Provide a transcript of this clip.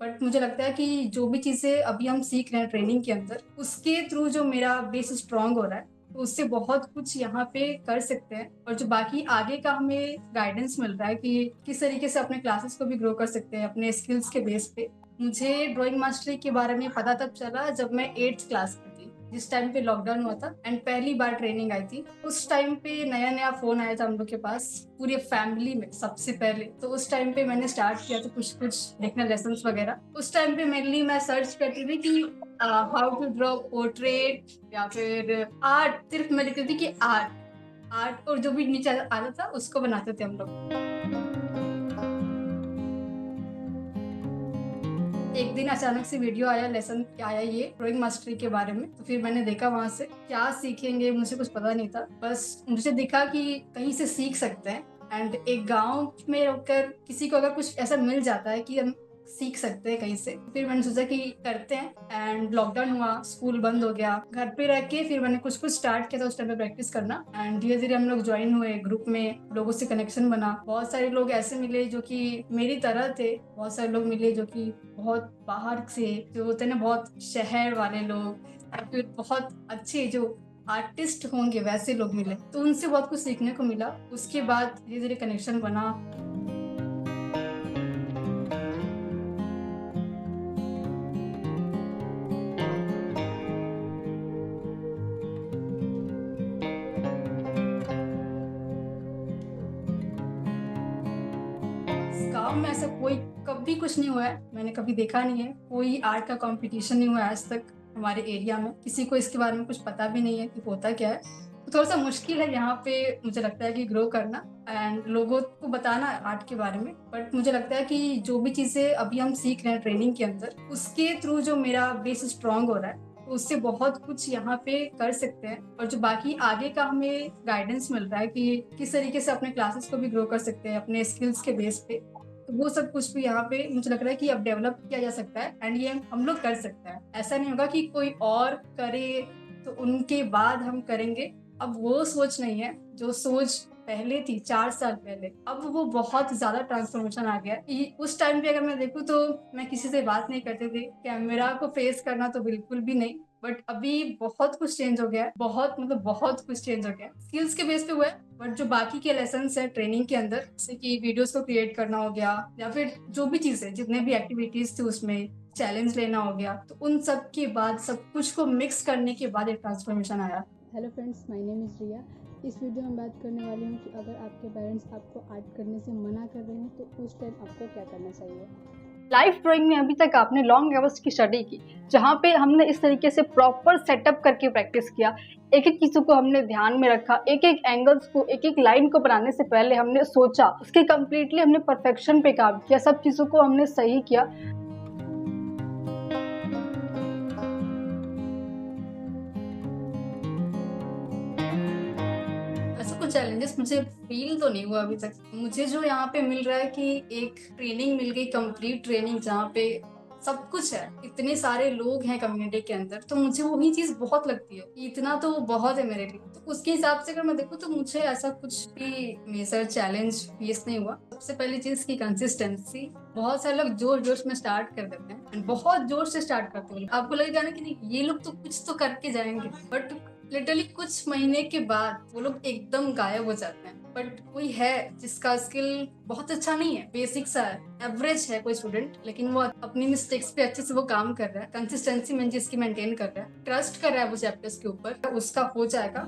But मुझे लगता है कि जो भी चीज़ें अभी हम सीख रहे हैं ट्रेनिंग के अंदर, उसके थ्रू जो मेरा बेस स्ट्रांग हो रहा है, तो उससे बहुत कुछ यहाँ पे कर सकते हैं। और जो बाकी आगे का हमें गाइडेंस मिल रहा है कि किस तरीके से अपने क्लासेस को भी ग्रो कर सकते हैं अपने स्किल्स के बेस पे। मुझे ड्राइंग मास्टरी के बारे में पता तब चला जब मैं 8th क्लास में थी, जिस टाइम पे लॉकडाउन हुआ था एंड पहली बार ट्रेनिंग आई थी। उस टाइम पे नया नया फोन आया था हम लोग के पास, पूरी फैमिली में सबसे पहले। तो उस टाइम पे मैंने स्टार्ट किया था कुछ कुछ देखना लेसन्स वगैरह। उस टाइम पे मेनली मैं सर्च करती थी कि हाउ टू ड्रॉ पोर्ट्रेट या फिर आर्ट। सिर्फ मैं लिखती थी कि आर्ट आर्ट, और जो भी नीचे आता था उसको बनाते थे हम लोग। एक दिन अचानक से वीडियो आया, लेसन आया ये ड्राइंग मास्टरी के बारे में। तो फिर मैंने देखा वहां से क्या सीखेंगे, मुझे कुछ पता नहीं था। बस मुझे दिखा कि कहीं से सीख सकते हैं एंड एक गांव में रहकर किसी को अगर कुछ ऐसा मिल जाता है कि हम सीख सकते हैं कहीं से। फिर मैंने सोचा कि करते हैं एंड लॉकडाउन हुआ, स्कूल बंद हो गया, घर पे रह के फिर मैंने कुछ कुछ स्टार्ट किया था उस टाइम पे प्रैक्टिस करना। एंड धीरे धीरे हम लोग ज्वाइन हुए ग्रुप में, लोगों से कनेक्शन बना। बहुत सारे लोग ऐसे मिले जो कि मेरी तरह थे, बहुत सारे लोग मिले जो कि बहुत बाहर से, जो होते हैं ना बहुत शहर वाले लोग, या फिर बहुत अच्छे जो आर्टिस्ट होंगे वैसे लोग मिले। तो उनसे बहुत कुछ सीखने को मिला। उसके बाद धीरे धीरे कनेक्शन बना। गाँव में ऐसा कोई कभी कुछ नहीं हुआ है, मैंने कभी देखा नहीं है। कोई आर्ट का कंपटीशन नहीं हुआ है आज तक हमारे एरिया में। किसी को इसके बारे में कुछ पता भी नहीं है कि होता क्या है। तो थोड़ा सा मुश्किल है यहाँ पे मुझे लगता है कि ग्रो करना एंड लोगों को बताना आर्ट के बारे में। बट मुझे लगता है कि जो भी चीज़ें अभी हम सीख रहे हैं ट्रेनिंग के अंदर, उसके थ्रू जो मेरा बेस स्ट्रांग हो रहा है, तो उससे बहुत कुछ यहाँ पे कर सकते हैं। और जो बाकी आगे का हमें गाइडेंस मिल रहा है कि किस तरीके से अपने क्लासेस को भी ग्रो कर सकते हैं अपने स्किल्स के बेस पे, तो वो सब कुछ भी यहाँ पे मुझे लग रहा है कि अब डेवलप किया जा सकता है एंड ये हम लोग कर सकते हैं। ऐसा नहीं होगा कि कोई और करे तो उनके बाद हम करेंगे। अब वो सोच नहीं है जो सोच पहले थी 4 साल पहले, अब वो बहुत ज्यादा ट्रांसफॉर्मेशन आ गया है। उस टाइम पे अगर मैं देखूँ तो मैं किसी से बात नहीं करती थी, कैमरा को फेस करना तो बिल्कुल भी नहीं। बट अभी बहुत कुछ चेंज हो गया है, बहुत मतलब बहुत कुछ चेंज हो गया है। स्किल्स के बेस पे हुआ है, बट जो बाकी के लेसन है ट्रेनिंग के अंदर, जैसे कि वीडियोस को क्रिएट करना हो गया या फिर जो भी चीजें जितने भी एक्टिविटीज थी उसमें चैलेंज लेना हो गया, तो उन सब के बाद सब कुछ को मिक्स करने के बाद एक ट्रांसफॉर्मेशन आया। Hello friends, my name is Riya. इस वीडियो में बात करने वाली हूँ कि अगर आपके पेरेंट्स आपको आर्ट करने से मना कर रहे हैं तो उस टाइम आपको क्या करना चाहिए। लाइफ ड्राइंग में अभी तक आपने लॉन्ग आवर्स की स्टडी की, जहाँ पे हमने इस तरीके से प्रॉपर सेटअप करके प्रैक्टिस किया। एक एक चीज़ों को हमने ध्यान में रखा, एक एक एंगल्स को, एक एक लाइन को बनाने से पहले हमने सोचा, उसके कम्प्लीटली हमने परफेक्शन पे काम किया, सब चीज़ों को हमने सही किया। ऐसा कुछ चैलेंजेस मुझे फील तो नहीं हुआ अभी तक। मुझे जो यहाँ पे मिल रहा है कि एक ट्रेनिंग मिल गई, कंप्लीट ट्रेनिंग, जहाँ पे सब कुछ है, इतने सारे लोग हैं कम्युनिटी के अंदर, तो मुझे वही चीज बहुत लगती है कि इतना तो बहुत है मेरे लिए। तो उसके हिसाब से अगर मैं देखूँ तो मुझे ऐसा कुछ भी मेजर चैलेंज फेस नहीं हुआ। सबसे पहली चीज की कंसिस्टेंसी। बहुत सारे लोग जोश जोश में स्टार्ट कर देते हैं and बहुत जोश से स्टार्ट करते हैं, आपको लगेगा ना कि नहीं ये लोग तो कुछ तो करके जाएंगे, बट लिटरली कुछ महीने के बाद वो लोग एकदम गायब हो जाते हैं। बट कोई है जिसका स्किल बहुत अच्छा नहीं है, बेसिक सा है, एवरेज है कोई स्टूडेंट, लेकिन वो अपनी मिस्टेक्स पे अच्छे से वो काम कर रहा है, कंसिस्टेंसी में जिसकी मेंटेन कर रहा है, ट्रस्ट कर रहा है वो चैप्टर्स के ऊपर, उसका हो जाएगा।